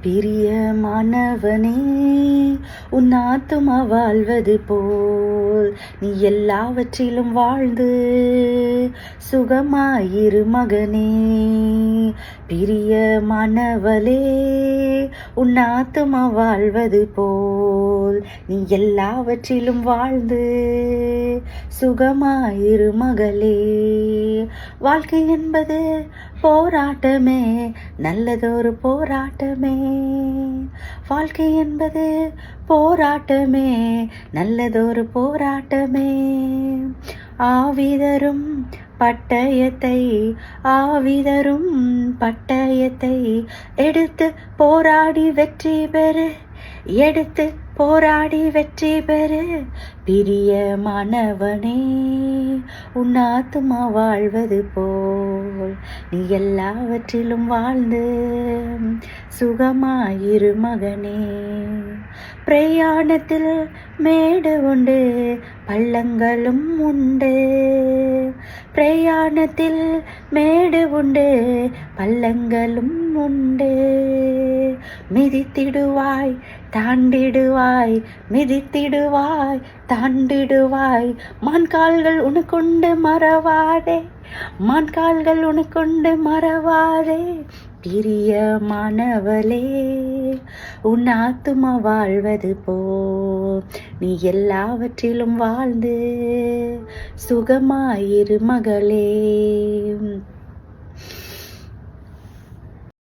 பிரியமானவனே, உன் ஆத்துமா வாழ்வது போல் நீ எல்லாவற்றிலும் வாழ்ந்து சுகமாயிரு மகனே. பிரியமானவளே, உன் ஆத்துமா வாழ்வது போல் நீ எல்லாவற்றிலும் வாழ்ந்து சுகமாயிரு மகளே. வாழ்க்கை என்பது போராட்டமே, நல்லதொரு போராட்டமே. வாழ்க்கை என்பது போராட்டமே, நல்லதொரு போராட்டமே. ஆவிதரும் பட்டயத்தை ஆவிதரும் பட்டயத்தை எடுத்து போராடி வெற்றி பெறு, எடுத்து போராடி வெற்றி பெறு. பிரியமானவனே, உன் ஆத்துமா வாழ்வது போல் நீ எல்லாவற்றிலும் வாழ்ந்து சுகமாயிரு மகனே. பிரயாணத்தில் மேடு உண்டு, பள்ளங்களும் உண்டு. பிரயாணத்தில் மேடு உண்டு, பள்ளங்களும் உண்டு. மிதித்திடுவாய் தாண்டிடுவாய், மிதித்திடுவாய் தாண்டிடுவாய். மான்கால்கள் உனக்குண்டு மறவாதே, மான்கால்கள் உனக்குண்டு மறவாதே. பிரியமானவளே, உன் ஆத்துமா வாழ்வது போ நீ எல்லாவற்றிலும் வாழ்ந்து சுகமாயிரு மகளே.